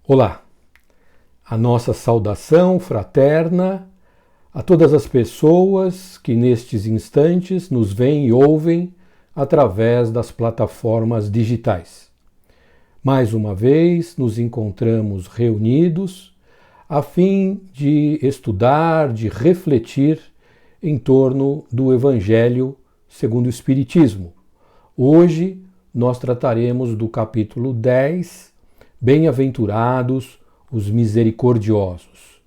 Olá, a nossa saudação fraterna a todas as pessoas que nestes instantes nos veem e ouvem através das plataformas digitais. Mais uma vez nos encontramos reunidos a fim de estudar, de refletir em torno do Evangelho segundo o Espiritismo. Hoje nós trataremos do capítulo 10, Bem-aventurados os misericordiosos.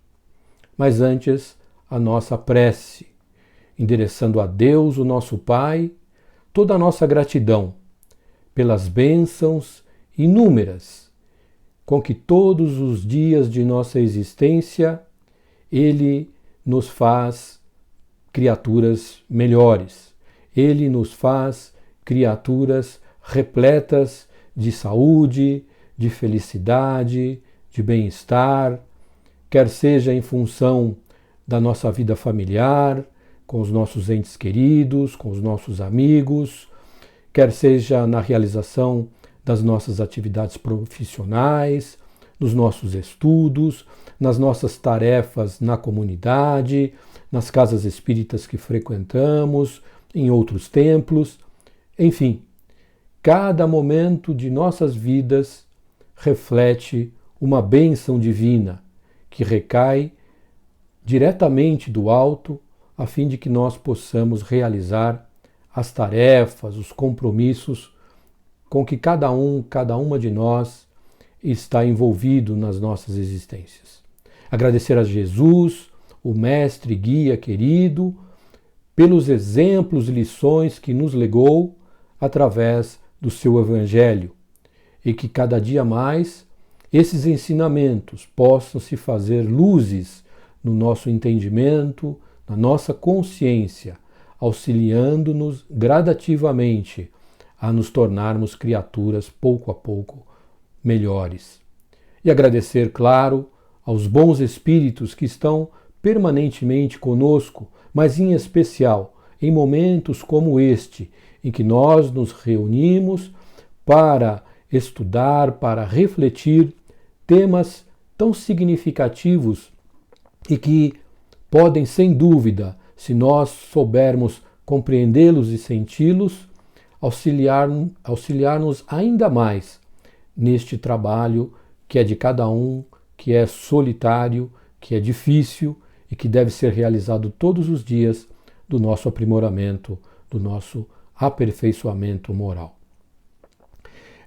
Mas antes, a nossa prece, endereçando a Deus, o nosso Pai, toda a nossa gratidão pelas bênçãos inúmeras com que todos os dias de nossa existência Ele nos faz criaturas melhores. Ele nos faz criaturas repletas de saúde, de felicidade, de bem-estar, quer seja em função da nossa vida familiar, com os nossos entes queridos, com os nossos amigos, quer seja na realização das nossas atividades profissionais, nos nossos estudos, nas nossas tarefas na comunidade, nas casas espíritas que frequentamos, em outros templos, enfim, cada momento de nossas vidas reflete uma bênção divina que recai diretamente do alto, a fim de que nós possamos realizar as tarefas, os compromissos com que cada uma de nós está envolvido nas nossas existências. Agradecer a Jesus, o mestre guia querido, pelos exemplos e lições que nos legou através do seu Evangelho, e que cada dia mais esses ensinamentos possam se fazer luzes no nosso entendimento, na nossa consciência, auxiliando-nos gradativamente a nos tornarmos criaturas pouco a pouco melhores. E agradecer, claro, aos bons espíritos que estão permanentemente conosco, mas em especial em momentos como este, em que nós nos reunimos para estudar, para refletir temas tão significativos e que podem, sem dúvida, se nós soubermos compreendê-los e senti-los, auxiliar-nos ainda mais neste trabalho que é de cada um, que é solitário, que é difícil e que deve ser realizado todos os dias do nosso aprimoramento, do nosso aperfeiçoamento moral.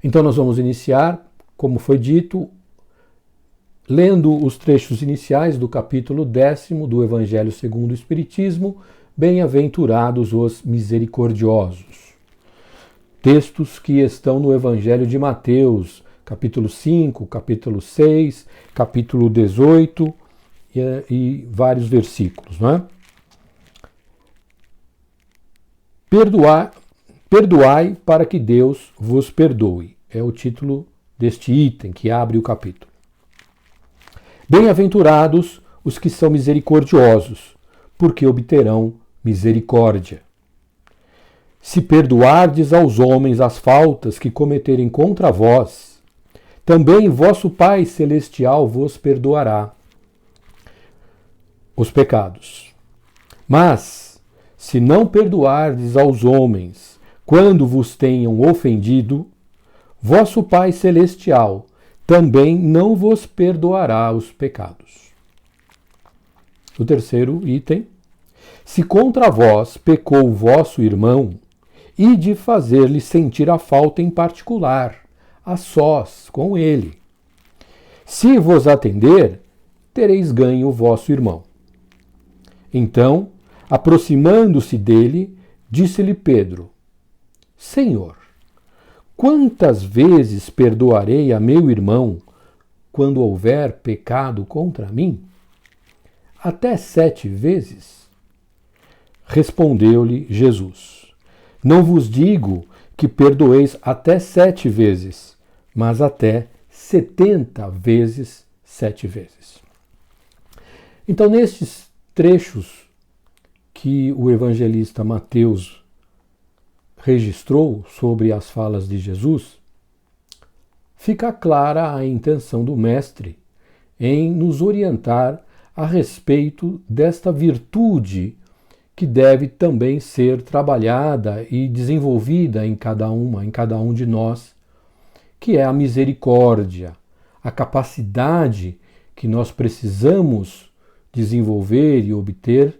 Então nós vamos iniciar, como foi dito, lendo os trechos iniciais do capítulo 10 do Evangelho segundo o Espiritismo, Bem-aventurados os misericordiosos. Textos que estão no Evangelho de Mateus, capítulo 5, capítulo 6, capítulo 18 e vários versículos, não é? Perdoai para que Deus vos perdoe. É o título deste item que abre o capítulo. Bem-aventurados os que são misericordiosos, porque obterão misericórdia. Se perdoardes aos homens as faltas que cometerem contra vós, também vosso Pai Celestial vos perdoará os pecados. Mas, se não perdoardes aos homens quando vos tenham ofendido, vosso Pai Celestial também não vos perdoará os pecados. O terceiro item. Se contra vós pecou o vosso irmão, ide fazer-lhe sentir a falta em particular, a sós com ele. Se vos atender, tereis ganho o vosso irmão. Então, aproximando-se dele, disse-lhe Pedro: Senhor, quantas vezes perdoarei a meu irmão quando houver pecado contra mim? Até 7 vezes? Respondeu-lhe Jesus: Não vos digo que perdoeis até 7 vezes, mas até 70 vezes 7 vezes. Então, nestes trechos que o evangelista Mateus registrou sobre as falas de Jesus, fica clara a intenção do Mestre em nos orientar a respeito desta virtude que deve também ser trabalhada e desenvolvida em cada um de nós, que é a misericórdia, a capacidade que nós precisamos desenvolver e obter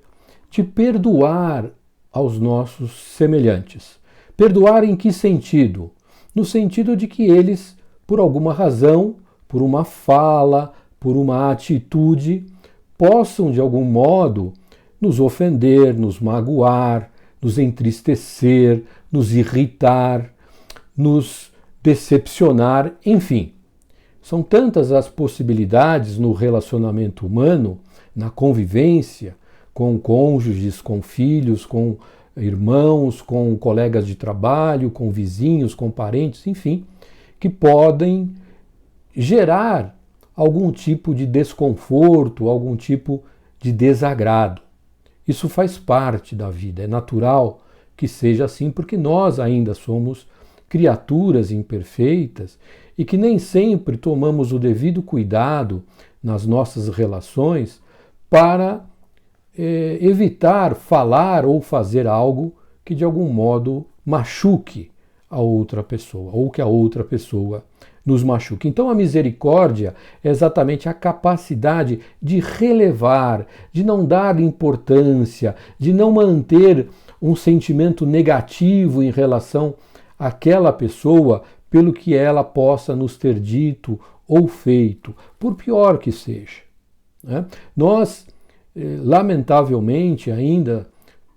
de perdoar aos nossos semelhantes. Perdoar em que sentido? No sentido de que eles, por alguma razão, por uma fala, por uma atitude, possam de algum modo nos ofender, nos magoar, nos entristecer, nos irritar, nos decepcionar, enfim. São tantas as possibilidades no relacionamento humano, na convivência com cônjuges, com filhos, com irmãos, com colegas de trabalho, com vizinhos, com parentes, enfim, que podem gerar algum tipo de desconforto, algum tipo de desagrado. Isso faz parte da vida, é natural que seja assim, porque nós ainda somos criaturas imperfeitas e que nem sempre tomamos o devido cuidado nas nossas relações para evitar falar ou fazer algo que de algum modo machuque a outra pessoa ou que a outra pessoa nos machuque. Então a misericórdia é exatamente a capacidade de relevar, de não dar importância, de não manter um sentimento negativo em relação àquela pessoa pelo que ela possa nos ter dito ou feito, por pior que seja. Nós, lamentavelmente, ainda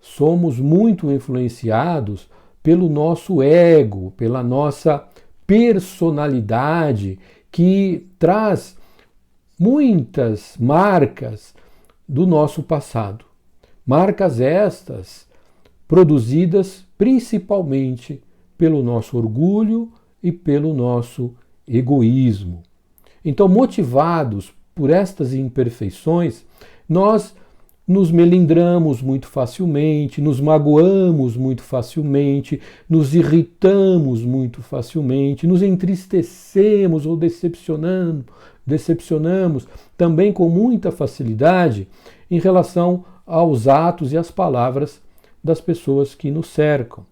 somos muito influenciados pelo nosso ego, pela nossa personalidade, que traz muitas marcas do nosso passado. Marcas estas produzidas principalmente pelo nosso orgulho e pelo nosso egoísmo. Então, motivados por estas imperfeições, nós nos melindramos muito facilmente, nos magoamos muito facilmente, nos irritamos muito facilmente, nos entristecemos ou decepcionamos também com muita facilidade em relação aos atos e às palavras das pessoas que nos cercam.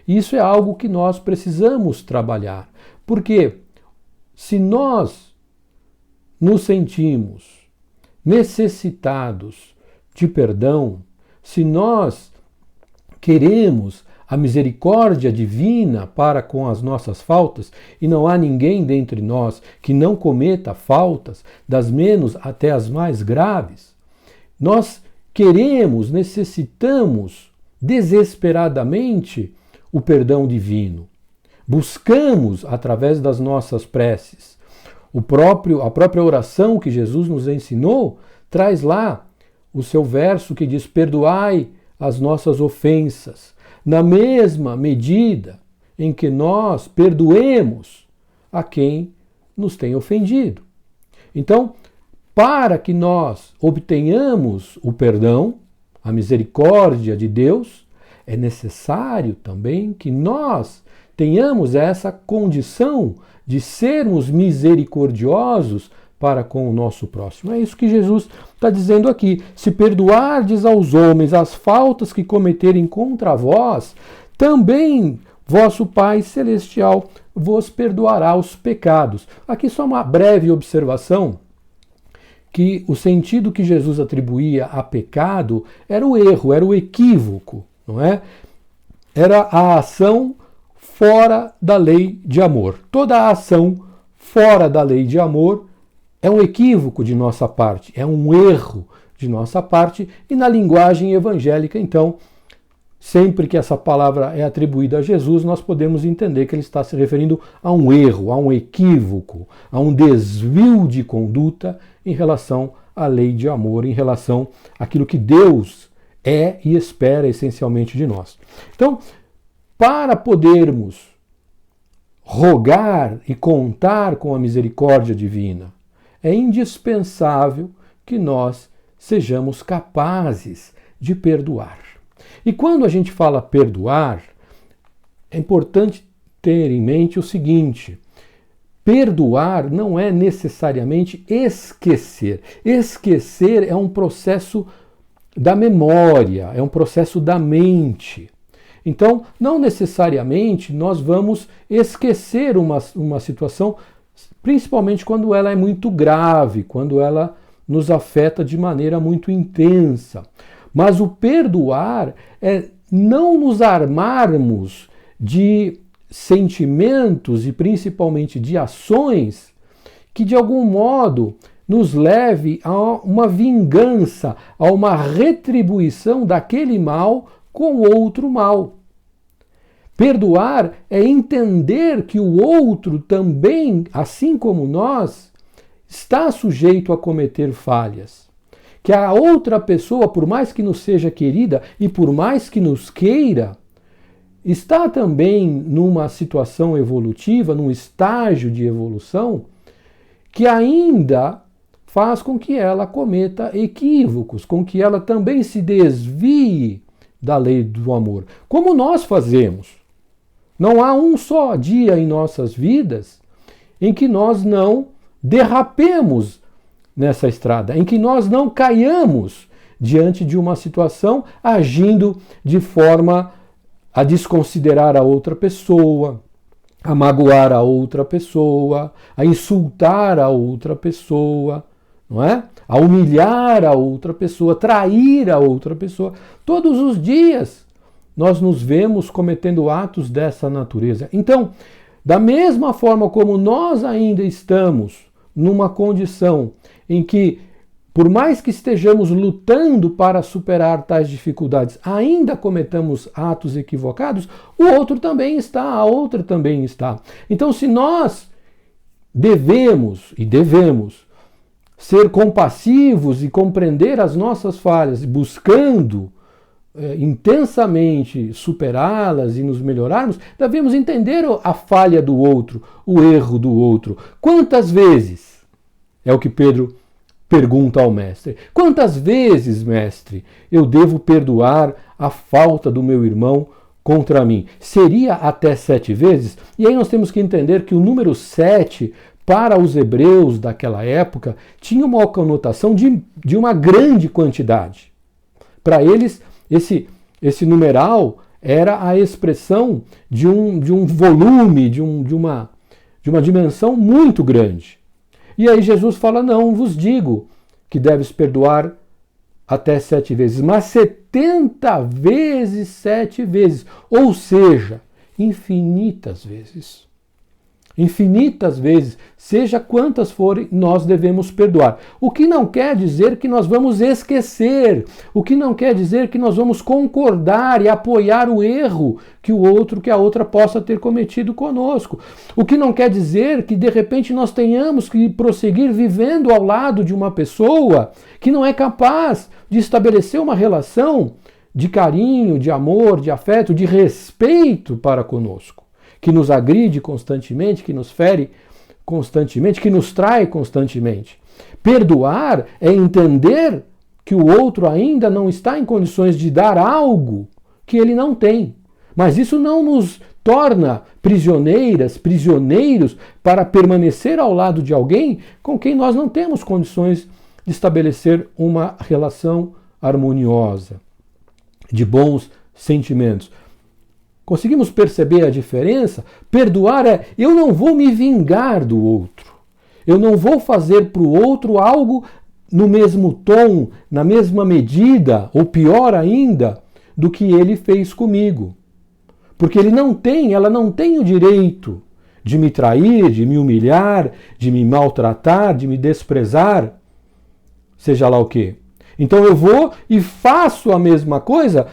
E isso é algo que nós precisamos trabalhar, porque se nós nos sentimos necessitados de perdão, se nós queremos a misericórdia divina para com as nossas faltas, e não há ninguém dentre nós que não cometa faltas, das menos até as mais graves, nós queremos, necessitamos desesperadamente o perdão divino. Buscamos através das nossas preces. A própria oração que Jesus nos ensinou traz lá o seu verso que diz: perdoai as nossas ofensas, na mesma medida em que nós perdoemos a quem nos tem ofendido. Então, para que nós obtenhamos o perdão, a misericórdia de Deus, é necessário também que nós tenhamos essa condição de sermos misericordiosos para com o nosso próximo. É isso que Jesus está dizendo aqui. Se perdoardes aos homens as faltas que cometerem contra vós, também vosso Pai Celestial vos perdoará os pecados. Aqui só uma breve observação, que o sentido que Jesus atribuía a pecado era o erro, era o equívoco, não é? Era a ação fora da lei de amor. Toda a ação fora da lei de amor é um equívoco de nossa parte, é um erro de nossa parte, e na linguagem evangélica, então, sempre que essa palavra é atribuída a Jesus, nós podemos entender que ele está se referindo a um erro, a um equívoco, a um desvio de conduta em relação à lei de amor, em relação àquilo que Deus é e espera essencialmente de nós. Então, para podermos rogar e contar com a misericórdia divina, é indispensável que nós sejamos capazes de perdoar. E quando a gente fala perdoar, é importante ter em mente o seguinte: perdoar não é necessariamente esquecer. Esquecer é um processo da memória, é um processo da mente. Então, não necessariamente nós vamos esquecer uma situação, principalmente quando ela é muito grave, quando ela nos afeta de maneira muito intensa. Mas o perdoar é não nos armarmos de sentimentos e principalmente de ações que de algum modo nos leve a uma vingança, a uma retribuição daquele mal com outro mal. Perdoar é entender que o outro também, assim como nós, está sujeito a cometer falhas. Que a outra pessoa, por mais que nos seja querida e por mais que nos queira, está também numa situação evolutiva, num estágio de evolução, que ainda faz com que ela cometa equívocos, com que ela também se desvie da lei do amor, como nós fazemos. Não há um só dia em nossas vidas em que nós não derrapemos nessa estrada, em que nós não caiamos diante de uma situação agindo de forma a desconsiderar a outra pessoa, a magoar a outra pessoa, a insultar a outra pessoa, não é? A humilhar a outra pessoa, trair a outra pessoa. Todos os dias nós nos vemos cometendo atos dessa natureza. Então, da mesma forma como nós ainda estamos numa condição em que, por mais que estejamos lutando para superar tais dificuldades, ainda cometamos atos equivocados, o outro também está, a outra também está. Então, se nós devemos ser compassivos e compreender as nossas falhas, buscando intensamente superá-las e nos melhorarmos, devemos entender a falha do outro, o erro do outro. Quantas vezes? É o que Pedro pergunta ao mestre. Quantas vezes, mestre, eu devo perdoar a falta do meu irmão contra mim? Seria até 7 vezes? E aí nós temos que entender que o número 7, para os hebreus daquela época, tinha uma conotação de uma grande quantidade. Para eles, esse numeral era a expressão de um volume, de uma dimensão muito grande. E aí Jesus fala, não vos digo que deves perdoar até 7 vezes, mas 70 vezes 7 vezes, ou seja, infinitas vezes. Infinitas vezes, seja quantas forem, nós devemos perdoar. O que não quer dizer que nós vamos esquecer, o que não quer dizer que nós vamos concordar e apoiar o erro que a outra possa ter cometido conosco. O que não quer dizer que de repente nós tenhamos que prosseguir vivendo ao lado de uma pessoa que não é capaz de estabelecer uma relação de carinho, de amor, de afeto, de respeito para conosco, que nos agride constantemente, que nos fere constantemente, que nos trai constantemente. Perdoar é entender que o outro ainda não está em condições de dar algo que ele não tem. Mas isso não nos torna prisioneiros para permanecer ao lado de alguém com quem nós não temos condições de estabelecer uma relação harmoniosa, de bons sentimentos. Conseguimos perceber a diferença? Perdoar é, eu não vou me vingar do outro. Eu não vou fazer para o outro algo no mesmo tom, na mesma medida, ou pior ainda, do que ele fez comigo. Porque ela não tem o direito de me trair, de me humilhar, de me maltratar, de me desprezar, seja lá o quê. Então eu vou e faço a mesma coisa,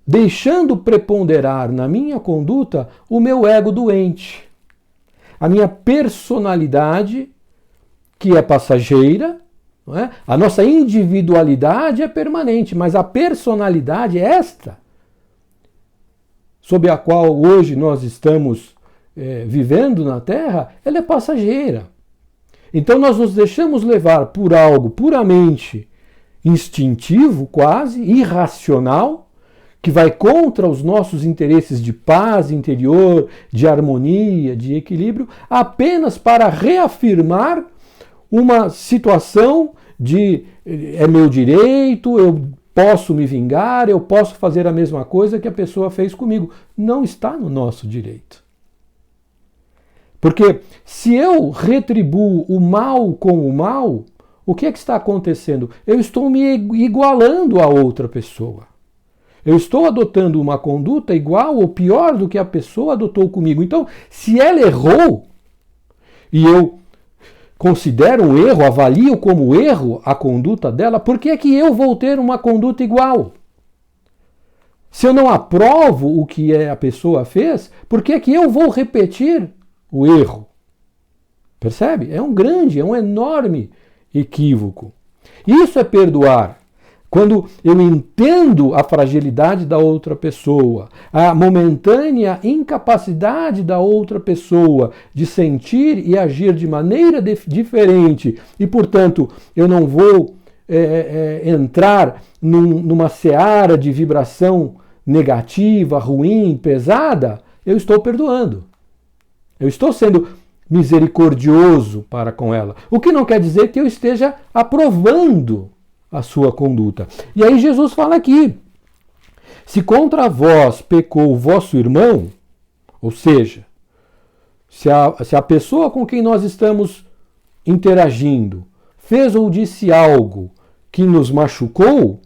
deixando preponderar na minha conduta o meu ego doente, a minha personalidade, que é passageira, não é? A nossa individualidade é permanente, mas a personalidade é esta, sob a qual hoje nós estamos vivendo na Terra, ela é passageira. Então nós nos deixamos levar por algo puramente instintivo, quase irracional, que vai contra os nossos interesses de paz interior, de harmonia, de equilíbrio, apenas para reafirmar uma situação de é meu direito, eu posso me vingar, eu posso fazer a mesma coisa que a pessoa fez comigo. Não está no nosso direito. Porque se eu retribuo o mal com o mal, o que é que está acontecendo? Eu estou me igualando a outra pessoa. Eu estou adotando uma conduta igual ou pior do que a pessoa adotou comigo. Então, se ela errou, e eu considero um erro, avalio como erro a conduta dela, por que é que eu vou ter uma conduta igual? Se eu não aprovo o que a pessoa fez, por que é que eu vou repetir o erro? Percebe? É um enorme equívoco. Isso é perdoar. Quando eu entendo a fragilidade da outra pessoa, a momentânea incapacidade da outra pessoa de sentir e agir de maneira diferente, e, portanto, eu não vou entrar numa seara de vibração negativa, ruim, pesada, eu estou perdoando. Eu estou sendo misericordioso para com ela. O que não quer dizer que eu esteja aprovando a sua conduta. E aí Jesus fala aqui, se contra vós pecou o vosso irmão, ou seja, se a pessoa com quem nós estamos interagindo fez ou disse algo que nos machucou,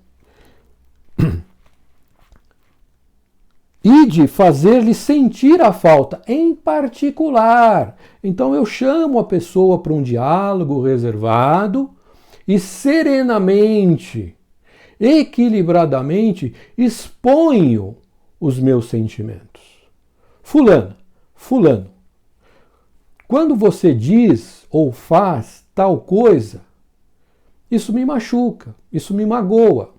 e de fazer-lhe sentir a falta, em particular. Então eu chamo a pessoa para um diálogo reservado e serenamente, equilibradamente, exponho os meus sentimentos. Fulano, quando você diz ou faz tal coisa, isso me machuca, isso me magoa.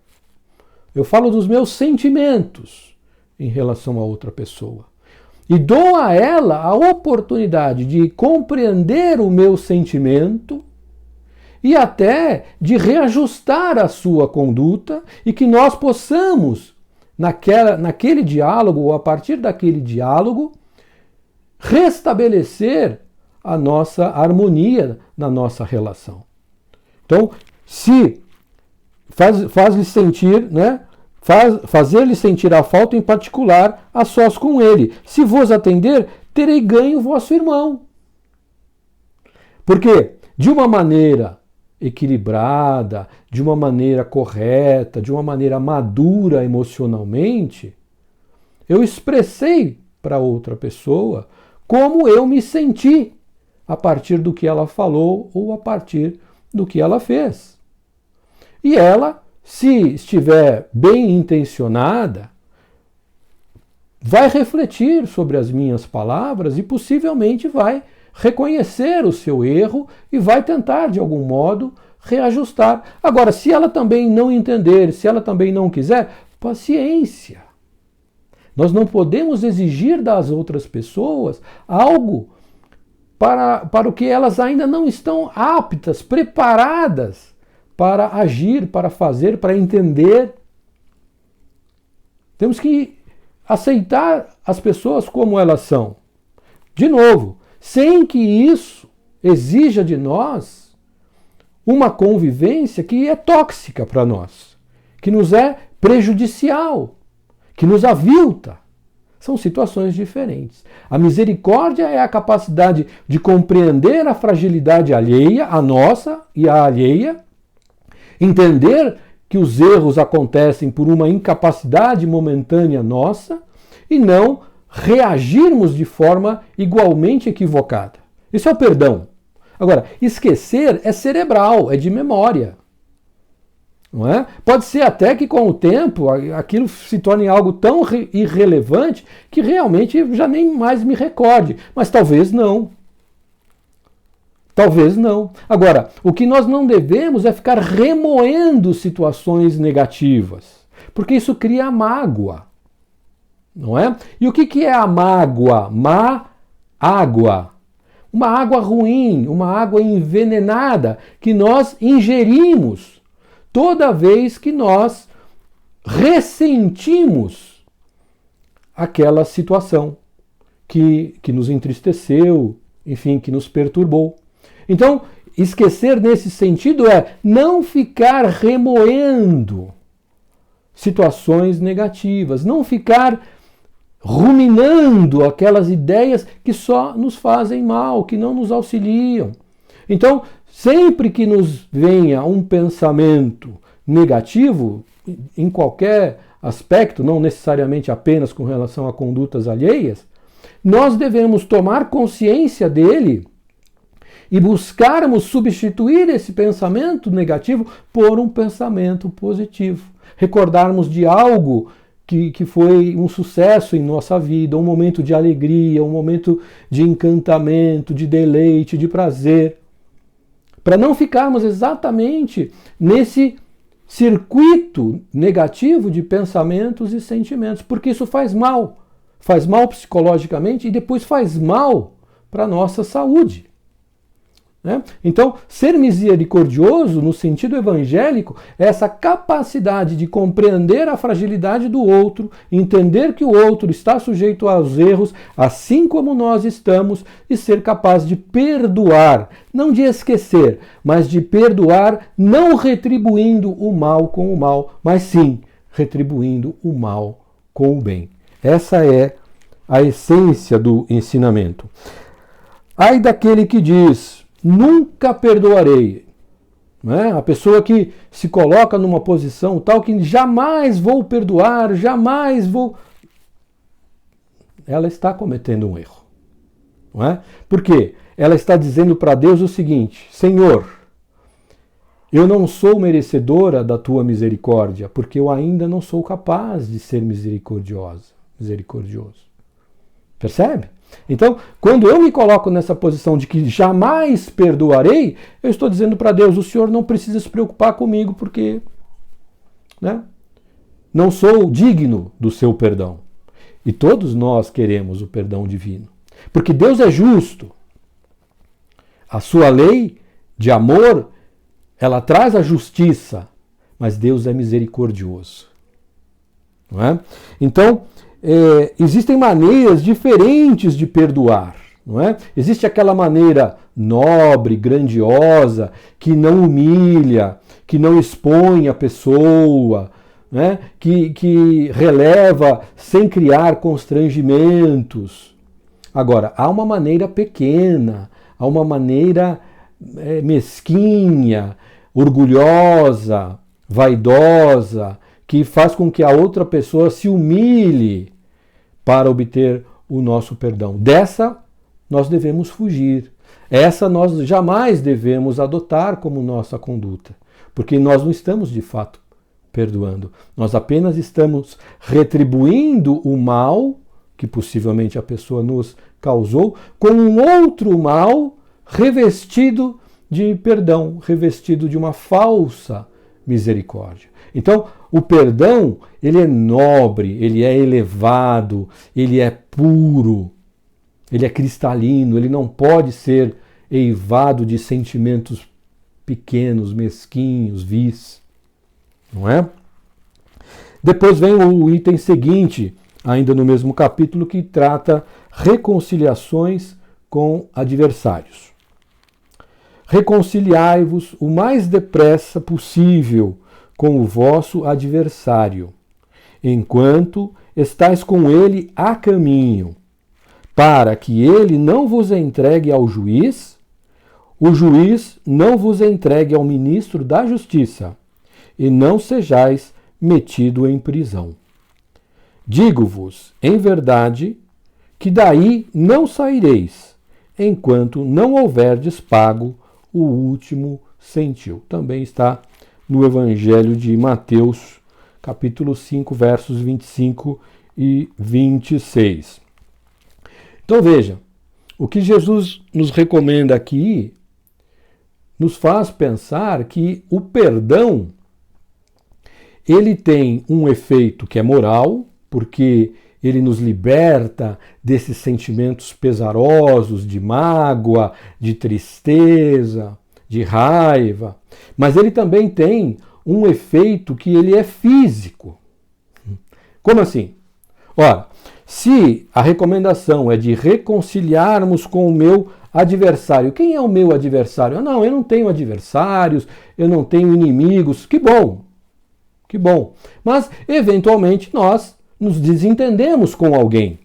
Eu falo dos meus sentimentos em relação a outra pessoa. E dou a ela a oportunidade de compreender o meu sentimento e até de reajustar a sua conduta e que nós possamos, naquele diálogo ou a partir daquele diálogo, restabelecer a nossa harmonia na nossa relação. Então, se faz-lhe sentir, né? Fazer-lhe sentir a falta, em particular, a sós com ele. Se vos atender, terei ganho vosso irmão. Porque, de uma maneira equilibrada, de uma maneira correta, de uma maneira madura emocionalmente, eu expressei para outra pessoa como eu me senti a partir do que ela falou ou a partir do que ela fez. E ela, se estiver bem intencionada, vai refletir sobre as minhas palavras e possivelmente vai reconhecer o seu erro e vai tentar, de algum modo, reajustar. Agora, se ela também não entender, se ela também não quiser, paciência. Nós não podemos exigir das outras pessoas algo para o que elas ainda não estão aptas, preparadas para agir, para fazer, para entender. Temos que aceitar as pessoas como elas são. De novo, sem que isso exija de nós uma convivência que é tóxica para nós, que nos é prejudicial, que nos avilta. São situações diferentes. A misericórdia é a capacidade de compreender a fragilidade alheia, a nossa e a alheia, entender que os erros acontecem por uma incapacidade momentânea nossa e não reagirmos de forma igualmente equivocada. Isso é o perdão. Agora, esquecer é cerebral, é de memória. Não é? Pode ser até que com o tempo aquilo se torne algo tão irrelevante que realmente já nem mais me recorde. Mas talvez não. Talvez não. Agora, o que nós não devemos é ficar remoendo situações negativas, porque isso cria mágoa. Não é? E o que é a mágoa? Má água. Uma água ruim, uma água envenenada que nós ingerimos toda vez que nós ressentimos aquela situação que nos entristeceu, enfim, que nos perturbou. Então, esquecer nesse sentido é não ficar remoendo situações negativas, não ficar ruminando aquelas ideias que só nos fazem mal, que não nos auxiliam. Então, sempre que nos venha um pensamento negativo, em qualquer aspecto, não necessariamente apenas com relação a condutas alheias, nós devemos tomar consciência dele e buscarmos substituir esse pensamento negativo por um pensamento positivo. Recordarmos de algo que foi um sucesso em nossa vida, um momento de alegria, um momento de encantamento, de deleite, de prazer. Para não ficarmos exatamente nesse circuito negativo de pensamentos e sentimentos, porque isso faz mal. Faz mal psicologicamente e depois faz mal para a nossa saúde. Então, ser misericordioso no sentido evangélico é essa capacidade de compreender a fragilidade do outro, entender que o outro está sujeito aos erros, assim como nós estamos, e ser capaz de perdoar, não de esquecer, mas de perdoar, não retribuindo o mal com o mal, mas sim retribuindo o mal com o bem. Essa é a essência do ensinamento. Ai daquele que diz: nunca perdoarei. A pessoa que se coloca numa posição tal que jamais vou perdoar, jamais vou... Ela está cometendo um erro. Por quê? Ela está dizendo para Deus o seguinte: Senhor, eu não sou merecedora da tua misericórdia, porque eu ainda não sou capaz de ser misericordioso. Percebe? Então, quando eu me coloco nessa posição de que jamais perdoarei, eu estou dizendo para Deus: o Senhor não precisa se preocupar comigo, porque não sou digno do seu perdão. E todos nós queremos o perdão divino. Porque Deus é justo. A sua lei de amor, ela traz a justiça, mas Deus é misericordioso. Não é? Então, existem maneiras diferentes de perdoar. Não é? Existe aquela maneira nobre, grandiosa, que não humilha, que não expõe a pessoa, né? que releva sem criar constrangimentos. Agora, há uma maneira pequena, há uma maneira mesquinha, orgulhosa, vaidosa, que faz com que a outra pessoa se humilhe para obter o nosso perdão. Dessa nós devemos fugir. Essa nós jamais devemos adotar como nossa conduta, porque nós não estamos de fato perdoando. Nós apenas estamos retribuindo o mal que possivelmente a pessoa nos causou com um outro mal revestido de perdão, revestido de uma falsa misericórdia. Então, o perdão, ele é nobre, ele é elevado, ele é puro, ele é cristalino, ele não pode ser eivado de sentimentos pequenos, mesquinhos, vis. Não é? Depois vem o item seguinte, ainda no mesmo capítulo, que trata reconciliações com adversários. Reconciliai-vos o mais depressa possível com o vosso adversário, enquanto estáis com ele a caminho, para que ele não vos entregue ao juiz, o juiz não vos entregue ao ministro da justiça, e não sejais metido em prisão. Digo-vos, em verdade, que daí não saireis, enquanto não houverdes pago o último centil. Também está no Evangelho de Mateus, capítulo 5, versos 25 e 26. Então veja, o que Jesus nos recomenda aqui nos faz pensar que o perdão ele tem um efeito que é moral, porque ele nos liberta desses sentimentos pesarosos de mágoa, de tristeza, de raiva. Mas ele também tem um efeito que ele é físico. Como assim? Ora, se a recomendação é de reconciliarmos com o meu adversário, quem é o meu adversário? Não, eu não tenho adversários, eu não tenho inimigos, que bom, que bom. Mas, eventualmente, nós nos desentendemos com alguém,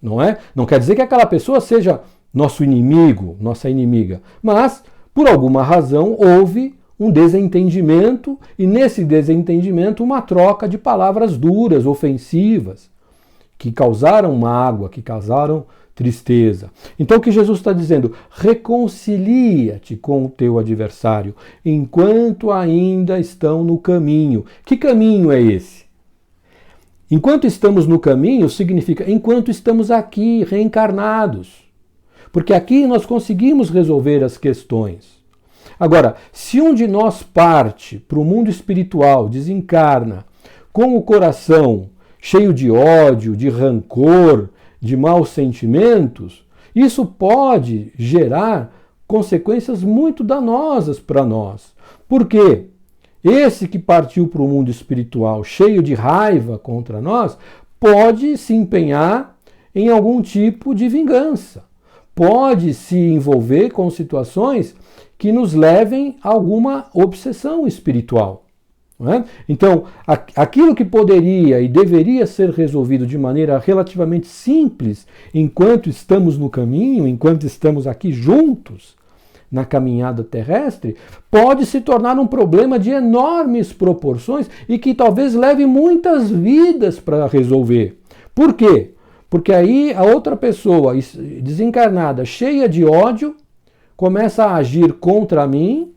não é? Não quer dizer que aquela pessoa seja nosso inimigo, nossa inimiga, mas, por alguma razão, houve um desentendimento e, nesse desentendimento, uma troca de palavras duras, ofensivas, que causaram mágoa, que causaram tristeza. Então o que Jesus está dizendo? Reconcilia-te com o teu adversário enquanto ainda estão no caminho. Que caminho é esse? Enquanto estamos no caminho significa enquanto estamos aqui reencarnados. Porque aqui nós conseguimos resolver as questões. Agora, se um de nós parte para o mundo espiritual, desencarna, com o coração cheio de ódio, de rancor, de maus sentimentos, isso pode gerar consequências muito danosas para nós. Por quê? Esse que partiu para o mundo espiritual cheio de raiva contra nós, pode se empenhar em algum tipo de vingança. Pode se envolver com situações que nos levem a alguma obsessão espiritual. Não é? Então, aquilo que poderia e deveria ser resolvido de maneira relativamente simples, enquanto estamos no caminho, enquanto estamos aqui juntos na caminhada terrestre, pode se tornar um problema de enormes proporções e que talvez leve muitas vidas para resolver. Por quê? Porque aí a outra pessoa desencarnada, cheia de ódio, começa a agir contra mim,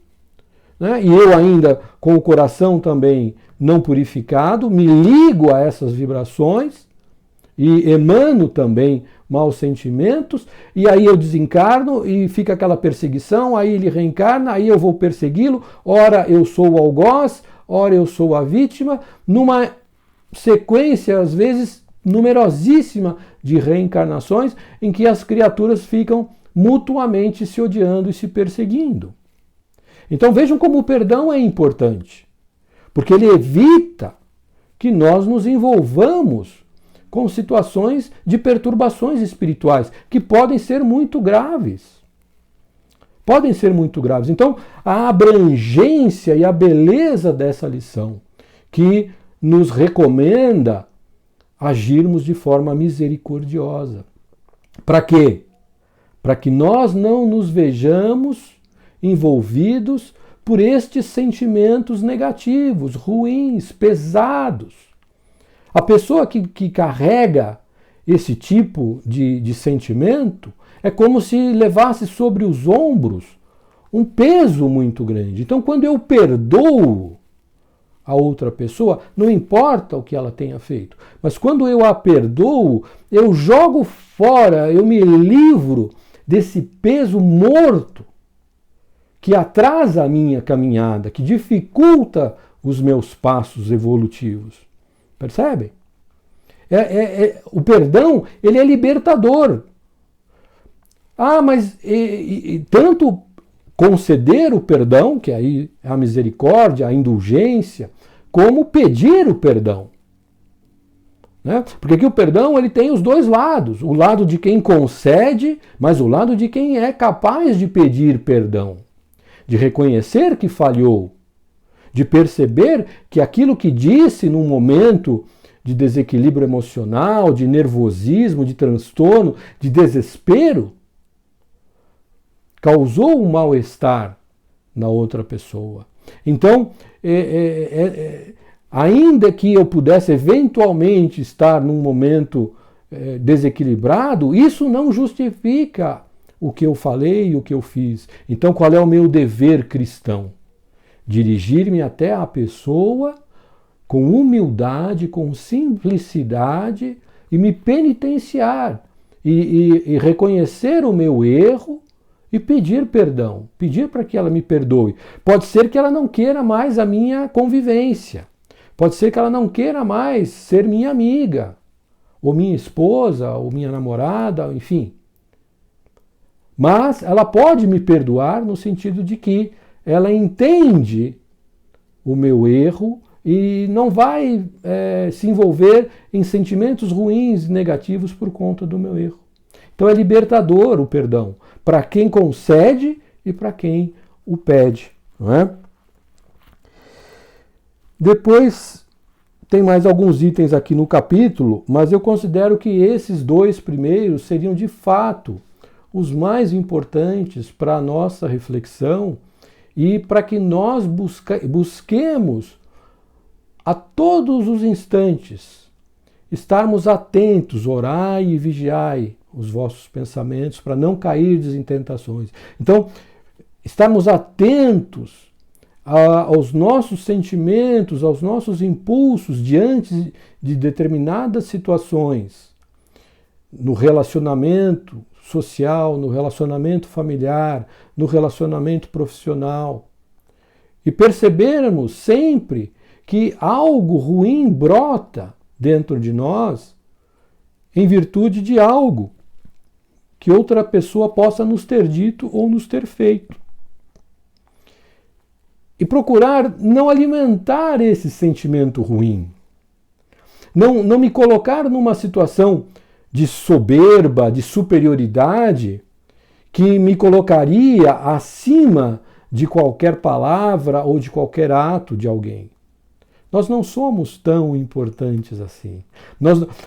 né? E eu ainda com o coração também não purificado, me ligo a essas vibrações e emano também maus sentimentos, e aí eu desencarno e fica aquela perseguição, aí ele reencarna, aí eu vou persegui-lo, ora eu sou o algoz, ora eu sou a vítima, numa sequência, às vezes, numerosíssima de reencarnações em que as criaturas ficam mutuamente se odiando e se perseguindo. Então vejam como o perdão é importante, porque ele evita que nós nos envolvamos com situações de perturbações espirituais, que podem ser muito graves. Podem ser muito graves. Então, a abrangência e a beleza dessa lição, que nos recomenda agirmos de forma misericordiosa. Para quê? Para que nós não nos vejamos envolvidos por estes sentimentos negativos, ruins, pesados. A pessoa que carrega esse tipo de sentimento é como se levasse sobre os ombros um peso muito grande. Então, quando eu perdoo a outra pessoa, não importa o que ela tenha feito, mas quando eu a perdoo, eu jogo fora, eu me livro desse peso morto que atrasa a minha caminhada, que dificulta os meus passos evolutivos. Percebem? O perdão, ele é libertador. Mas tanto conceder o perdão, que aí é a misericórdia, a indulgência, como pedir o perdão. Né? Porque aqui o perdão ele tem os dois lados. O lado de quem concede, mas o lado de quem é capaz de pedir perdão. De reconhecer que falhou. De perceber que aquilo que disse num momento de desequilíbrio emocional, de nervosismo, de transtorno, de desespero, causou um mal-estar na outra pessoa. Então, ainda que eu pudesse eventualmente estar num momento desequilibrado, isso não justifica o que eu falei e o que eu fiz. Então, qual é o meu dever cristão? Dirigir-me até a pessoa com humildade, com simplicidade e me penitenciar e reconhecer o meu erro e pedir perdão, pedir para que ela me perdoe. Pode ser que ela não queira mais a minha convivência, pode ser que ela não queira mais ser minha amiga, ou minha esposa, ou minha namorada, enfim. Mas ela pode me perdoar no sentido de que ela entende o meu erro e não vai se envolver em sentimentos ruins e negativos por conta do meu erro. Então é libertador o perdão, para quem concede e para quem o pede, não é? Depois tem mais alguns itens aqui no capítulo, mas eu considero que esses dois primeiros seriam de fato os mais importantes para a nossa reflexão e para que nós busquemos a todos os instantes estarmos atentos, orai e vigiai os vossos pensamentos para não cairdes em tentações. Então, estarmos atentos aos nossos sentimentos, aos nossos impulsos diante de determinadas situações, no relacionamento social, no relacionamento familiar, no relacionamento profissional. E percebermos sempre que algo ruim brota dentro de nós em virtude de algo que outra pessoa possa nos ter dito ou nos ter feito. E procurar não alimentar esse sentimento ruim. Não me colocar numa situação de soberba, de superioridade, que me colocaria acima de qualquer palavra ou de qualquer ato de alguém. Nós não somos tão importantes assim.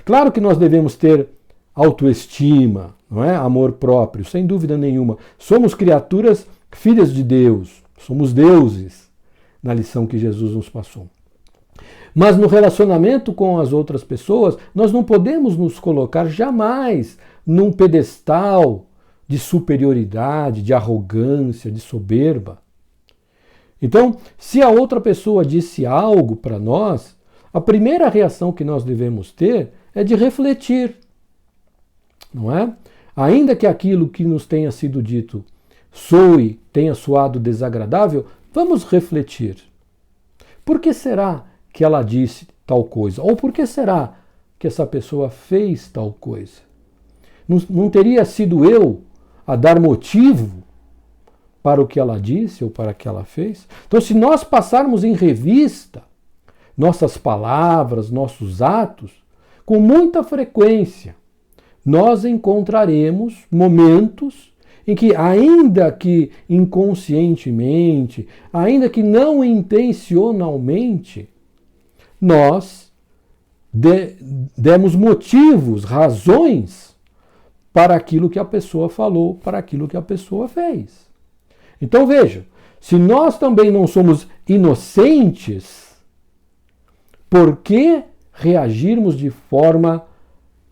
Claro que nós devemos ter autoestima, não é? Amor próprio, sem dúvida nenhuma. Somos criaturas filhas de Deus, somos deuses, na lição que Jesus nos passou. Mas no relacionamento com as outras pessoas, nós não podemos nos colocar jamais num pedestal de superioridade, de arrogância, de soberba. Então, se a outra pessoa disse algo para nós, a primeira reação que nós devemos ter é de refletir, não é? Ainda que aquilo que nos tenha sido dito tenha soado desagradável, vamos refletir. Por que será que ela disse tal coisa? Ou por que será que essa pessoa fez tal coisa? Não teria sido eu a dar motivo para o que ela disse ou para o que ela fez? Então, se nós passarmos em revista nossas palavras, nossos atos, com muita frequência, nós encontraremos momentos em que, ainda que inconscientemente, ainda que não intencionalmente, nós demos motivos, razões para aquilo que a pessoa falou, para aquilo que a pessoa fez. Então veja, se nós também não somos inocentes, por que reagirmos de forma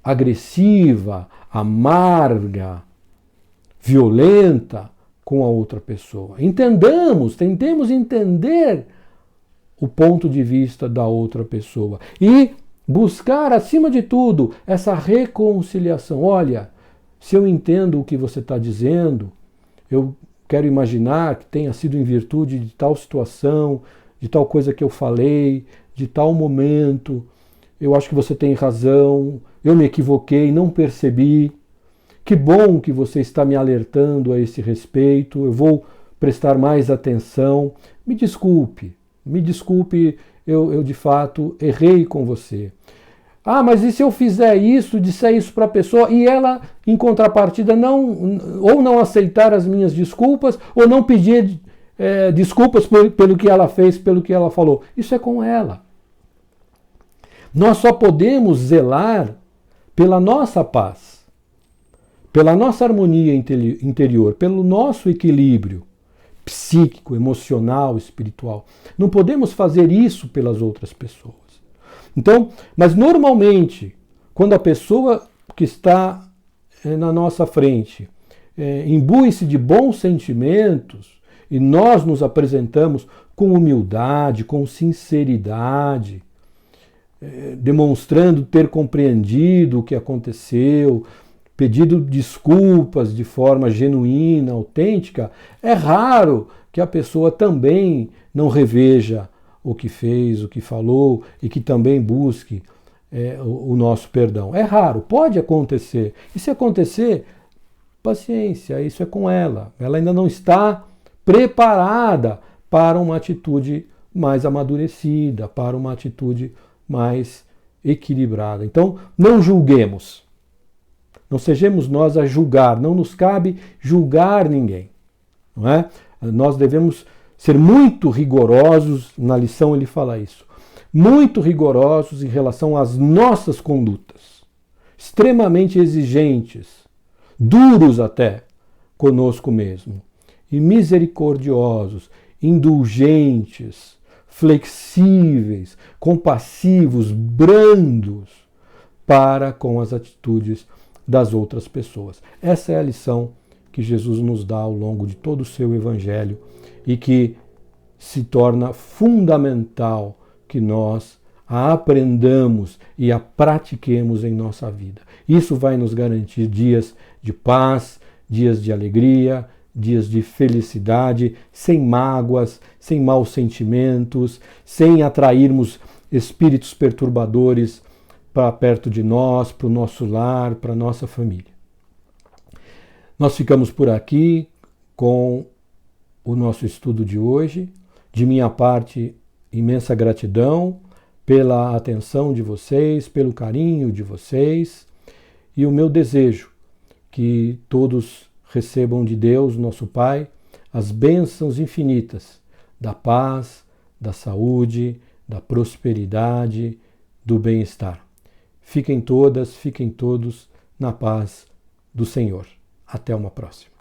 agressiva, amarga, violenta com a outra pessoa? Tentemos entender o ponto de vista da outra pessoa e buscar, acima de tudo, essa reconciliação. Olha, se eu entendo o que você está dizendo, eu quero imaginar que tenha sido em virtude de tal situação, de tal coisa que eu falei, de tal momento. Eu acho que você tem razão, eu me equivoquei, não percebi. Que bom que você está me alertando a esse respeito, eu vou prestar mais atenção. Me desculpe, eu de fato errei com você. Ah, mas e se eu fizer isso, disser isso para a pessoa e ela, em contrapartida, não aceitar as minhas desculpas ou não pedir desculpas pelo que ela fez, pelo que ela falou? Isso é com ela. Nós só podemos zelar pela nossa paz, pela nossa harmonia interior, pelo nosso equilíbrio psíquico, emocional, espiritual. Não podemos fazer isso pelas outras pessoas. Então, mas normalmente, quando a pessoa que está na nossa frente imbui-se de bons sentimentos e nós nos apresentamos com humildade, com sinceridade, demonstrando ter compreendido o que aconteceu, pedido desculpas de forma genuína, autêntica, é raro que a pessoa também não reveja o que fez, o que falou e que também busque o nosso perdão. É raro, pode acontecer. E se acontecer, paciência, isso é com ela. Ela ainda não está preparada para uma atitude mais amadurecida, para uma atitude mais equilibrada. Então, não julguemos. Não sejamos nós a julgar, não nos cabe julgar ninguém. Não é? Nós devemos ser muito rigorosos, na lição ele fala isso, muito rigorosos em relação às nossas condutas, extremamente exigentes, duros até conosco mesmo, e misericordiosos, indulgentes, flexíveis, compassivos, brandos para com as atitudes das outras pessoas. Essa é a lição que Jesus nos dá ao longo de todo o seu evangelho e que se torna fundamental que nós a aprendamos e a pratiquemos em nossa vida. Isso vai nos garantir dias de paz, dias de alegria, dias de felicidade, sem mágoas, sem maus sentimentos, sem atrairmos espíritos perturbadores para perto de nós, para o nosso lar, para a nossa família. Nós ficamos por aqui com o nosso estudo de hoje. De minha parte, imensa gratidão pela atenção de vocês, pelo carinho de vocês e o meu desejo que todos recebam de Deus, nosso Pai, as bênçãos infinitas da paz, da saúde, da prosperidade, do bem-estar. Fiquem todas, fiquem todos na paz do Senhor. Até uma próxima.